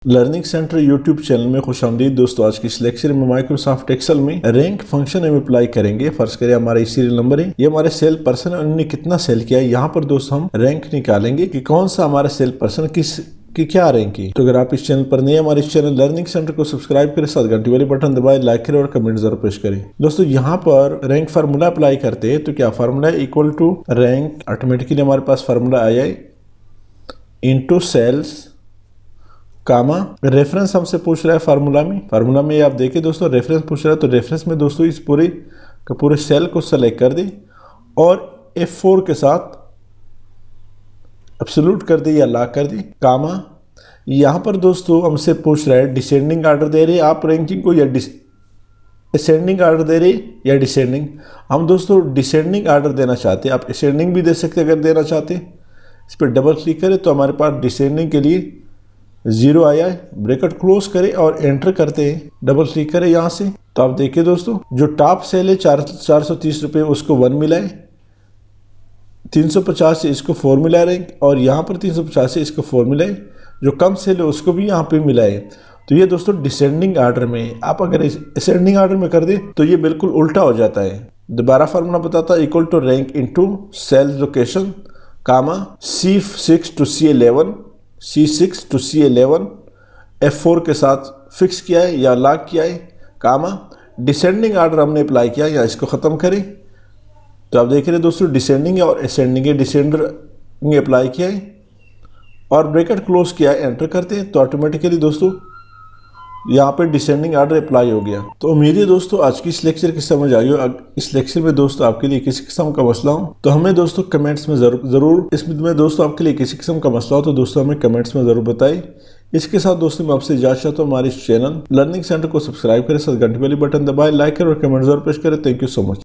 Learning centre YouTube channel में खुशामदीद दोस्तों। आज की इस लेक्चर में माइक्रोसॉफ्ट एक्सेल में रैंक फंक्शन हम अप्लाई करेंगे। फर्ज करिए हमारा सीरियल नंबर है, ये हमारे सेल पर्सन है, उन्होंने कितना सेल किया है। यहाँ पर दोस्तों हम रैंक निकालेंगे कि कौन सा हमारा सेल पर्सन की क्या रैंक है। तो अगर आप इस चैनल पर नए हमारे इस चैनल लर्निंग सेंटर को सब्सक्राइब करें, साथ घंटी वाली बटन दबाए, लाइक करें और कमेंट जरूर पेश करें। दोस्तों यहाँ पर रैंक फार्मूला अप्लाई करते हैं तो क्या formula equal to rank, automatically हमारे पास फार्मूला आया है इंटू सेल्स कामा रेफरेंस हमसे पूछ रहा है फार्मूला में आप देखिए दोस्तों रेफरेंस पूछ रहा है, तो रेफरेंस में दोस्तों इस पूरे सेल को सेलेक्ट कर दे और F4 के साथ एब्सोल्यूट कर दी या लॉक कर दी कामा। यहाँ पर दोस्तों हमसे पूछ रहा है डिसेंडिंग ऑर्डर दे रहे आप रैंकिंग को या असेंडिंग ऑर्डर दे रहे या डिसेंडिंग। हम दोस्तों डिसेंडिंग ऑर्डर देना चाहते हैं, आप असेंडिंग भी दे सकते अगर देना चाहते। इस पर डबल क्लिक करें तो हमारे पास डिसेंडिंग के लिए 0 आया है, ब्रैकेट क्लोज करें और एंटर करते हैं, डबल क्लिक करें यहाँ से। तो आप देखिए दोस्तों जो टॉप सेल है 430 रुपये उसको 1 मिला है, 350 से इसको 4 मिला रैंक और यहाँ पर 350 से इसको 4 मिला है। जो कम सेल है उसको भी यहाँ पे मिला है। तो ये दोस्तों डिसेंडिंग ऑर्डर में, आप अगर असेंडिंग ऑर्डर में कर दे तो ये बिल्कुल उल्टा हो जाता है। दोबारा फार्मूला बताता है equal to rank into cells location comma C6 to C11, C6 to C11 F4 के साथ फिक्स किया है या लॉक किया है कामा डिसेंडिंग ऑर्डर हमने अप्लाई किया या इसको ख़त्म करें। तो आप देख रहे हैं दोस्तों डिसेंडिंग और असेंडिंग है, डिसेंडिंग अप्लाई किया है और ब्रैकेट क्लोज किया है, एंटर करते हैं तो ऑटोमेटिकली दोस्तों यहाँ पे डिसेंडिंग ऑर्डर अप्लाई हो गया। तो उम्मीद है दोस्तों आज की इस लेक्चर की समझ आई हो। इस लेक्चर में दोस्तों आपके लिए किसी किस्म का मसला हो तो हमें दोस्तों कमेंट्स में जरूर इसमें दोस्तों आपके लिए किसी किस्म का मसला हो तो दोस्तों हमें कमेंट्स में ज़रूर बताएं। इसके साथ दोस्तों मैं आपसे इजाज़त चाहता हूँ, हमारे इस चैनल लर्निंग सेंटर को सब्सक्राइब करें, साथ घंटी वाली बटन दबाएं, लाइक करें और कमेंट जरूर पेश करें। Thank you so much.